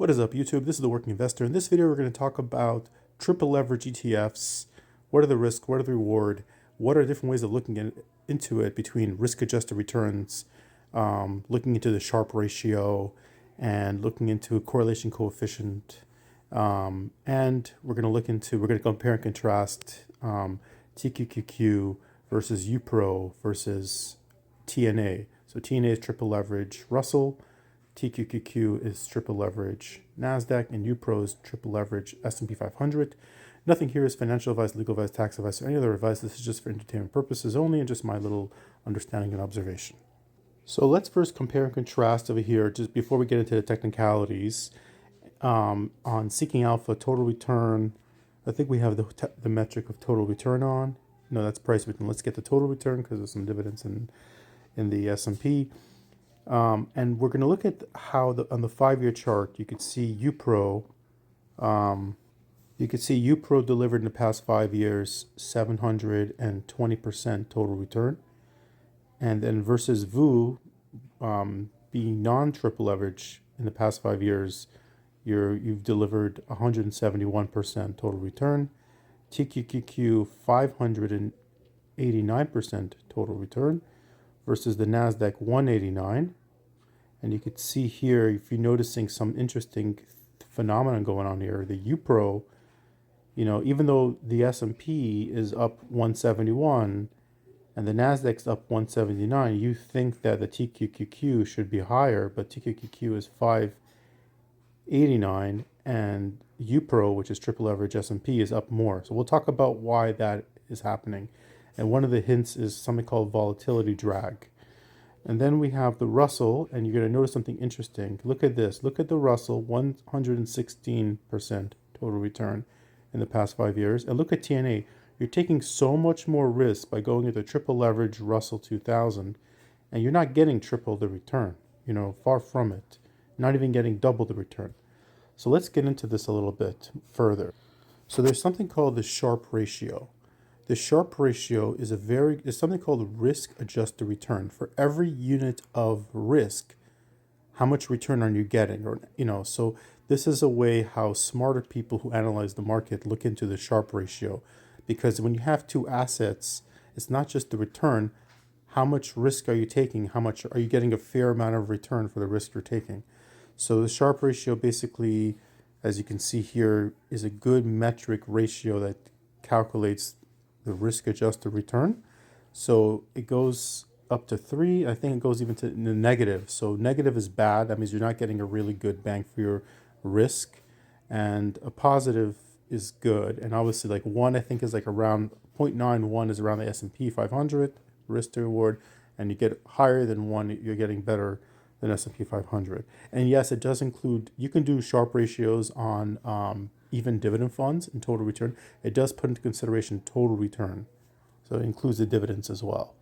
What is up, YouTube? This is the Working Investor. In this video, we're going to talk about triple leverage ETFs. What are the risks? What are the reward? What are different ways of looking into it between risk-adjusted returns, looking into the Sharpe ratio, and looking into a correlation coefficient. And we're going to compare and contrast TQQQ versus UPRO versus TNA. So TNA is triple leverage Russell. TQQQ is triple leverage NASDAQ, and UPRO is triple leverage S&P 500. Nothing here is financial advice, legal advice, tax advice, or any other advice. This is just for entertainment purposes only and just my little understanding and observation. So let's first compare and contrast over here, just before we get into the technicalities. On Seeking Alpha total return, I think we have the metric of total return on. No, that's price return. Let's get the total return because there's some dividends in the S&P. And we're going to look at how on the 5-year chart, you could see UPRO. You could see UPRO delivered in the past 5 years 720% total return, and then versus VU, being non-triple leverage in the past 5 years, you've delivered 171% total return. TQQQ 589% total return versus the NASDAQ 189. And you could see here, if you're noticing some interesting phenomenon going on here, the UPRO, even though the S&P is up 171 and the NASDAQ's up 179, you think that the TQQQ should be higher, but TQQQ is 589 and UPRO, which is triple leverage S&P, is up more. So we'll talk about why that is happening. And one of the hints is something called volatility drag. And then we have the Russell, and you're going to notice something interesting. Look at this. Look at the Russell, 116% total return in the past 5 years. And look at TNA. You're taking so much more risk by going into triple leverage Russell 2000, and you're not getting triple the return. Far from it. Not even getting double the return. So let's get into this a little bit further. So there's something called the Sharpe ratio. The Sharpe ratio is something called risk-adjusted return. For every unit of risk, how much return are you getting? So this is a way how smarter people who analyze the market look into the Sharpe ratio, because when you have two assets, it's not just the return. How much risk are you taking? How much are you getting a fair amount of return for the risk you're taking? So the Sharpe ratio, basically, as you can see here, is a good metric ratio that calculates the risk-adjusted return. So it goes up to 3. I think it goes even to the negative. So negative is bad. That means you're not getting a really good bang for your risk. And a positive is good. And obviously, like 1, I think, is like around 0.91 is around the S&P 500 risk to reward. And you get higher than 1, you're getting better than S&P 500. And yes, it does include, you can do Sharpe ratios on even dividend funds and total return. It does put into consideration total return. So it includes the dividends as well.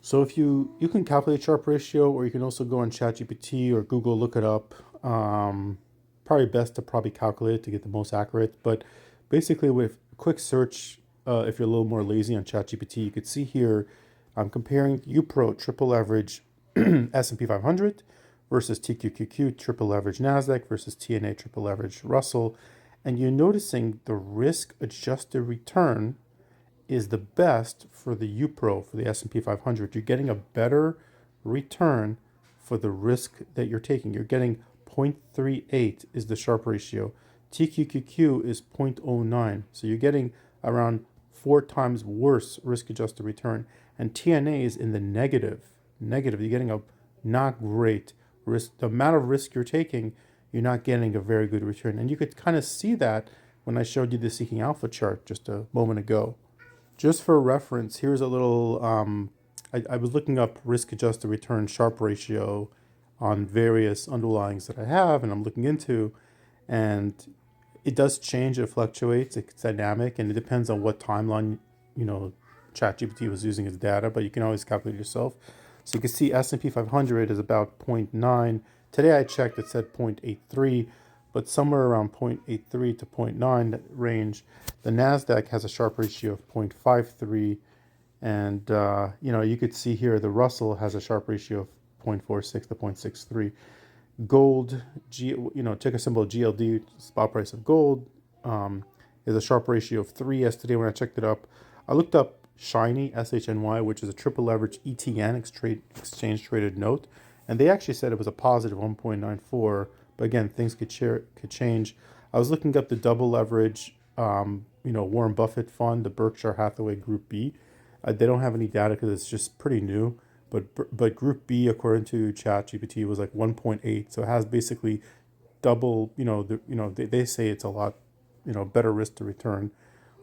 So if you can calculate Sharpe ratio, or you can also go on ChatGPT or Google, look it up. Probably best to calculate it to get the most accurate. But basically with a quick search, if you're a little more lazy on ChatGPT, you could see here, I'm comparing UPRO triple leverage S&P 500 versus TQQQ triple leverage NASDAQ versus TNA triple leverage Russell. And you're noticing the risk-adjusted return is the best for the UPRO, for the S&P 500. You're getting a better return for the risk that you're taking. You're getting 0.38 is the Sharpe ratio. TQQQ is 0.09. So you're getting around 4 times worse risk-adjusted return. And TNA is in the negative. You're getting a not great risk. The amount of risk you're taking, you're not getting a very good return. And you could kind of see that when I showed you the Seeking Alpha chart just a moment ago. Just for reference, here's a little, I was looking up risk-adjusted return Sharpe ratio on various underlyings that I have and I'm looking into, and it does change, it fluctuates, it's dynamic, and it depends on what timeline, ChatGPT was using as data, but you can always calculate yourself. So you can see S&P 500 is about 0.9. Today I checked, it said 0.83, but somewhere around 0.83 to 0.9 range. The NASDAQ has a Sharpe ratio of 0.53, and you could see here the Russell has a Sharpe ratio of 0.46 to 0.63. Gold, ticker symbol GLD, spot price of gold, is a Sharpe ratio of 3 yesterday when I checked it up. I looked up Shiny, SHNY, which is a triple leverage ETN, exchange traded note, and they actually said it was a positive 1.94. But again, things could change. I was looking up the double leverage, Warren Buffett fund, the Berkshire Hathaway Group B. They don't have any data because it's just pretty new. But Group B, according to ChatGPT, was like 1.8. So it has basically double. They say it's a lot, better risk to return.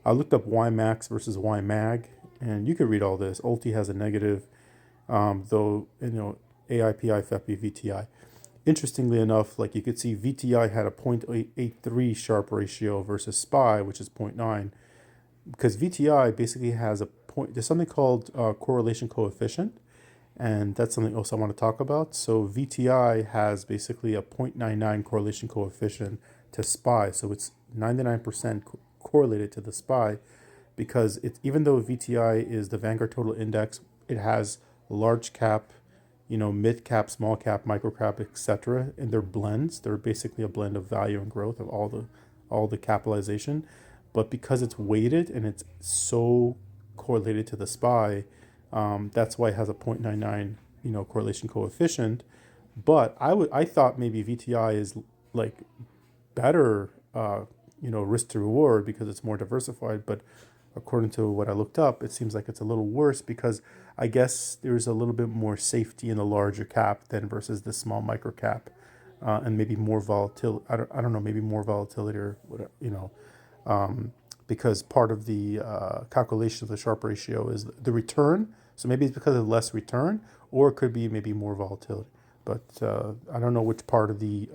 I looked up YMAX versus YMAG, and you could read all this. Ulti has a negative, though, AIPI, FEPI, VTI. Interestingly enough, like you could see VTI had a 0.83 Sharpe ratio versus SPY, which is 0.9, because VTI basically has a point, there's something called correlation coefficient, and that's something else I want to talk about. So VTI has basically a 0.99 correlation coefficient to SPY, so it's 99% correlated to the SPY, because it's, even though VTI is the Vanguard Total Index, it has large cap, mid cap, small cap, micro cap, etc. And they're blends. They're basically a blend of value and growth of all the capitalization. But because it's weighted and it's so correlated to the SPY, that's why it has a 0.99 correlation coefficient. But I thought maybe VTI is like better risk to reward because it's more diversified. But according to what I looked up, it seems like it's a little worse because I guess there's a little bit more safety in the larger cap than versus the small micro cap, and maybe more volatility. I don't know, maybe more volatility or whatever, because part of the calculation of the Sharpe ratio is the return. So maybe it's because of less return, or it could be maybe more volatility. But I don't know which part of the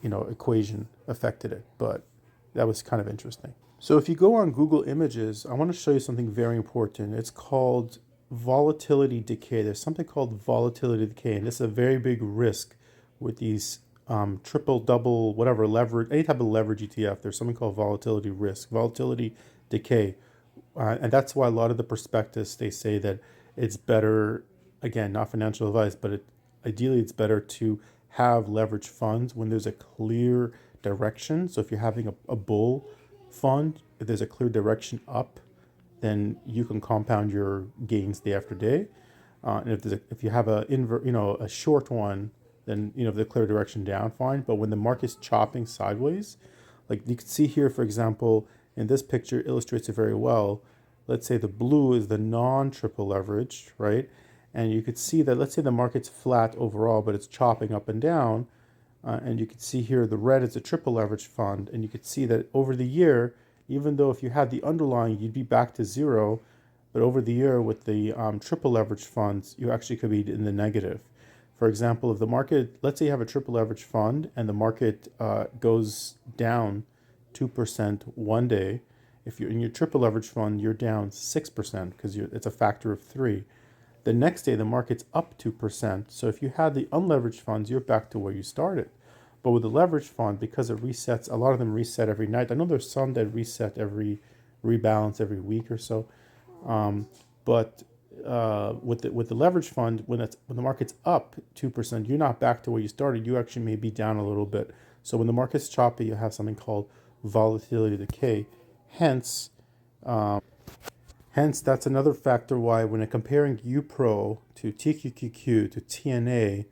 equation affected it, but that was kind of interesting. So if you go on Google Images, I want to show you something very important. It's called volatility decay. There's something called volatility decay, and this is a very big risk with these triple, double, whatever leverage, any type of leverage ETF. There's something called volatility risk, volatility decay, and that's why a lot of the prospectus they say that it's better. Again, not financial advice, but ideally it's better to have leverage funds when there's a clear direction. So if you're having a bull fund, if there's a clear direction up, then you can compound your gains day after day. And if you have a short one, then the clear direction down, fine. But when the market's chopping sideways, like you can see here, for example, in this picture illustrates it very well. Let's say the blue is the non-triple leverage, right? And you could see that, let's say the market's flat overall, but it's chopping up and down. And you can see here the red is a triple leverage fund. And you could see that over the year, even though if you had the underlying, you'd be back to zero. But over the year with the triple leverage funds, you actually could be in the negative. For example, if the market, let's say you have a triple leverage fund and the market goes down 2% one day, if you're in your triple leverage fund, you're down 6% because it's a factor of 3. The next day, the market's up 2%. So if you had the unleveraged funds, you're back to where you started. But with the leveraged fund, because it resets, a lot of them reset every night. I know there's some that rebalance every week or so. But with the leverage fund, when the market's up 2%, you're not back to where you started. You actually may be down a little bit. So when the market's choppy, you have something called volatility decay. Hence, that's another factor why when comparing UPRO to TQQQ to TNA,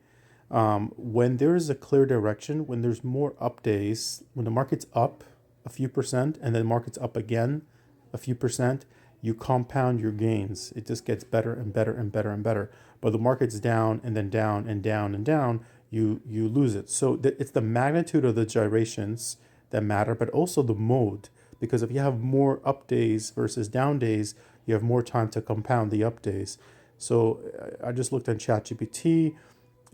when there is a clear direction, when there's more up days, when the market's up a few percent and then the market's up again a few percent, you compound your gains. It just gets better and better and better and better. But the market's down and then down and down and down, you lose it. So it's the magnitude of the gyrations that matter, but also the mode. Because if you have more up days versus down days, you have more time to compound the up days. So I just looked at ChatGPT.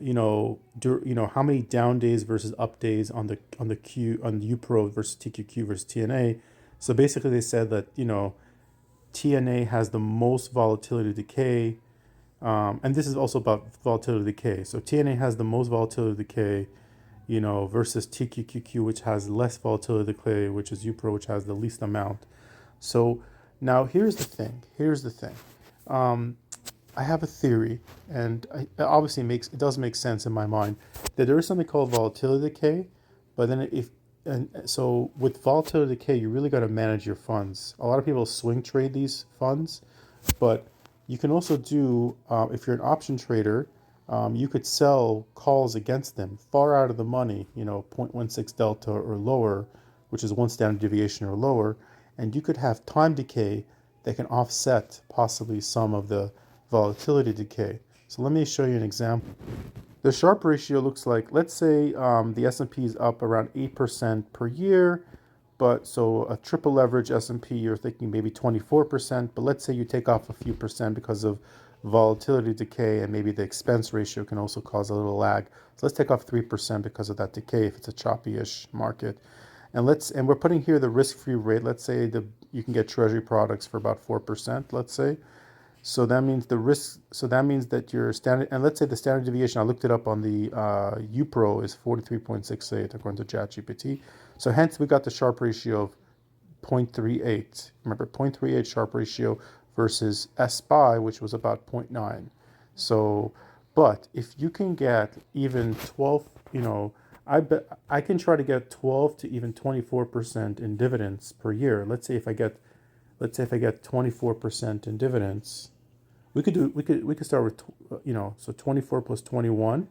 How many down days versus up days on the UPRO versus TQQ versus TNA. So basically, they said that TNA has the most volatility decay, and this is also about volatility decay. So TNA has the most volatility decay, versus TQQQ, which has less volatility decay, which is UPRO, which has the least amount. So now here's the thing. I have a theory, and it obviously it does make sense in my mind that there is something called volatility decay, but then if and so with volatility decay, you really got to manage your funds. A lot of people swing trade these funds, but you can also do if you're an option trader, you could sell calls against them far out of the money, 0.16 delta or lower, which is one standard deviation or lower, and you could have time decay that can offset possibly some of the volatility decay. So let me show you an example. The Sharpe ratio looks like, let's say the S&P is up around 8% per year, but so a triple leverage S&P, you're thinking maybe 24%, but let's say you take off a few percent because of volatility decay, and maybe the expense ratio can also cause a little lag. So let's take off 3% because of that decay if it's a choppy-ish market. And we're putting here the risk-free rate. Let's say you can get treasury products for about 4%, let's say. So that means the risk. So that means that your standard, and let's say the standard deviation. I looked it up on the UPRO is 43.68 according to ChatGPT. So hence we got the Sharpe ratio of 0.38. Remember 0.38 Sharpe ratio versus SPY, which was about zero point 0.9. So, but if you can get even 12, I bet I can try to get 12 to even 24% in dividends per year. Let's say if I get 24% in dividends, we could start with so 24 plus 21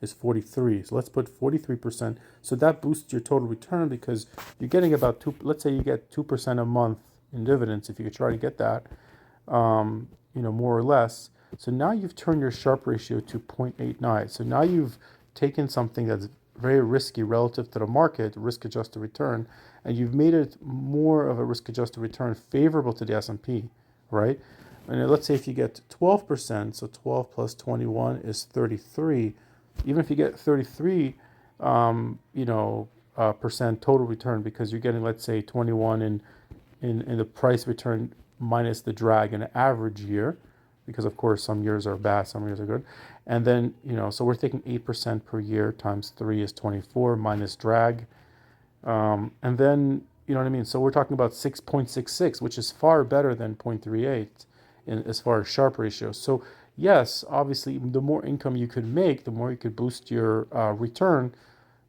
is 43. So let's put 43%. So that boosts your total return because you're getting about let's say you get 2% a month in dividends if you could try to get that, more or less. So now you've turned your Sharpe ratio to 0.89. So now you've taken something that's very risky relative to the market, risk adjusted return, and you've made it more of a risk adjusted return favorable to the S&P, right? And let's say if you get 12%, so 12 plus 21 is 33. Even if you get 33, percent total return because you're getting, let's say, 21 in the price return minus the drag in an average year, because of course some years are bad, some years are good. And then, so we're taking 8% per year times 3 is 24 minus drag. And then, you know what I mean? So we're talking about 6.66, which is far better than 0.38 as far as Sharpe ratio. So yes, obviously, the more income you could make, the more you could boost your return,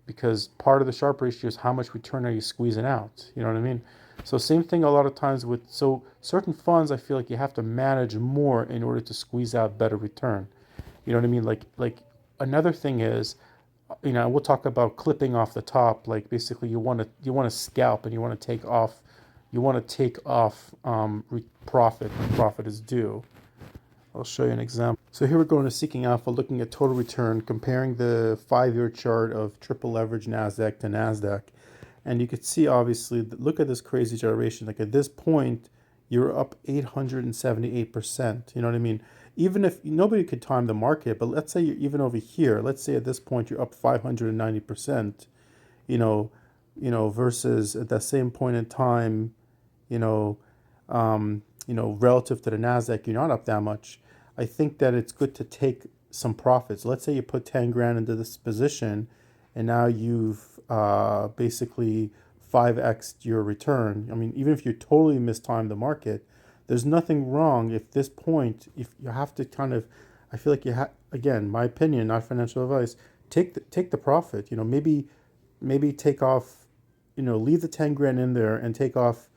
because part of the Sharpe ratio is how much return are you squeezing out. You know what I mean? So same thing a lot of times with certain funds, I feel like you have to manage more in order to squeeze out better return. You know what I mean? Like another thing is, we'll talk about clipping off the top. Like basically, you want to scalp and you want to take off, profit when profit is due. I'll show you an example. So here we're going to Seeking Alpha, looking at total return, comparing the 5-year chart of triple leverage Nasdaq to Nasdaq, and you could see obviously. Look at this crazy gyration. Like at this point, you're up 878%. You know what I mean? Even if nobody could time the market, but let's say you're even over here. Let's say at this point you're up 590%. Versus at that same point in time, relative to the Nasdaq, you're not up that much. I think that it's good to take some profits. Let's say you put 10 grand into this position, and now you've basically 5x'd your return. I mean, even if you totally mistimed the market, there's nothing wrong if this point, if you have to kind of, I feel like again, my opinion, not financial advice, take the profit. Maybe take off, leave the 10 grand in there and take off,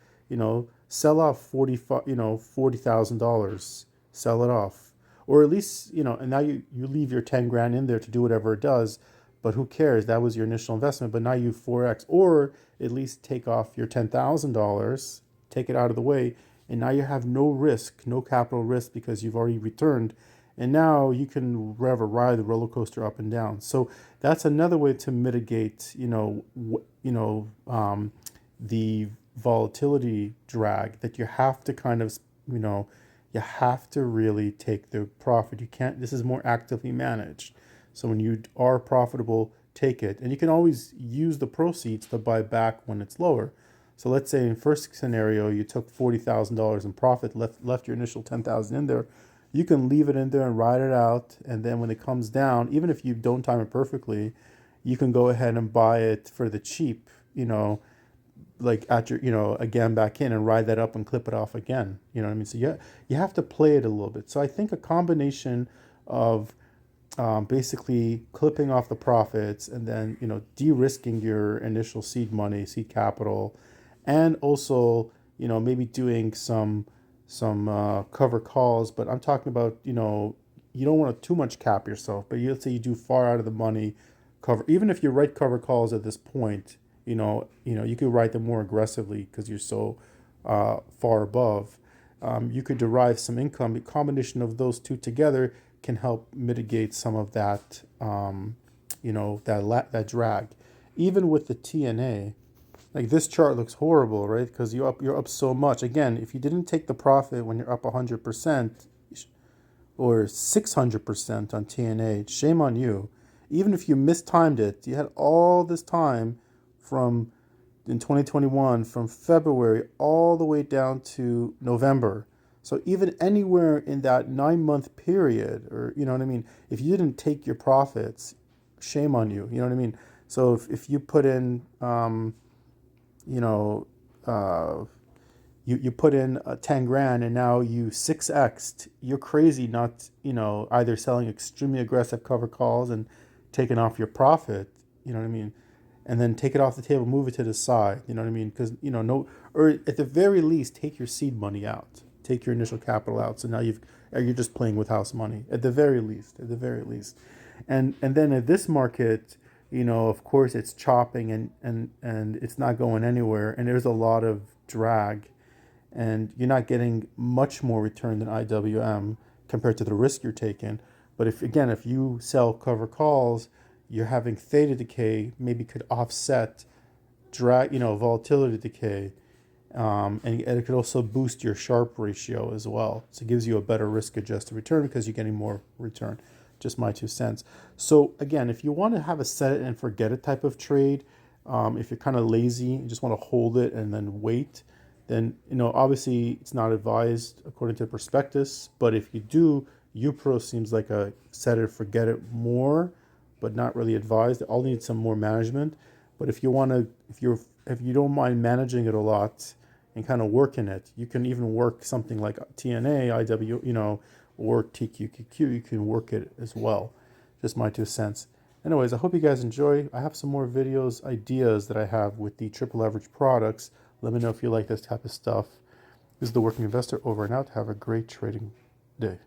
sell off $40,000, sell it off, or at least, and now you leave your 10 grand in there to do whatever it does, but who cares? That was your initial investment, but now you 4x, or at least take off your $10,000, take it out of the way, and now you have no risk, no capital risk because you've already returned, and now you can ride the roller coaster up and down. So that's another way to mitigate, the volatility drag, that you have to kind of, you have to really take the profit. You can't. This is more actively managed. So when you are profitable, take it, and you can always use the proceeds to buy back when it's lower. So let's say in first scenario you took $40,000 in profit, left your initial 10,000 in there. You can leave it in there and ride it out, and then when it comes down, even if you don't time it perfectly, you can go ahead and buy it for the cheap, like at your, again back in and ride that up and clip it off again. You know what I mean? So you have to play it a little bit. So I think a combination of basically clipping off the profits and then de-risking your initial seed money, seed capital, and also maybe doing some cover calls. But I'm talking about you don't want to too much cap yourself, but let's say you do far out of the money cover. Even if you write cover calls at this point, you could write them more aggressively because you're so far above. You could derive some income. The combination of those two together can help mitigate some of that, that drag. Even with the TNA, like this chart looks horrible, right? Because you're up so much. Again, if you didn't take the profit when you're up 100% or 600% on TNA, shame on you. Even if you mistimed it, you had all this time from in 2021 from February all the way down to November. So even anywhere in that 9-month period, or you know what I mean, if you didn't take your profits, shame on you. You know what I mean? So if you put in, you know, you put in 10 grand and now you 6x'd, you're crazy not, either selling extremely aggressive cover calls and taking off your profit, you know what I mean? And then take it off the table, move it to the side, you know what I mean? Because, or at the very least, take your seed money out, take your initial capital out. So now you're just playing with house money at the very least, And then at this market, of course it's chopping and it's not going anywhere. And there's a lot of drag and you're not getting much more return than IWM compared to the risk you're taking. But if you sell cover calls, you're having theta decay, maybe could offset drag, volatility decay, and it could also boost your Sharpe ratio as well. So it gives you a better risk-adjusted return because you're getting more return. Just my 2 cents. So again, if you want to have a set it and forget it type of trade, if you're kind of lazy and just want to hold it and then wait, then obviously it's not advised according to the prospectus. But if you do, UPRO seems like a set it forget it more, but not really advised. It all needs some more management. But if you want to, if you don't mind managing it a lot and kind of working it, you can even work something like TNA, IW, or TQQQ. You can work it as well. Just my 2 cents. Anyways, I hope you guys enjoy. I have some more videos, ideas that I have with the triple leverage products. Let me know if you like this type of stuff. This is the Working Investor over and out. Have a great trading day.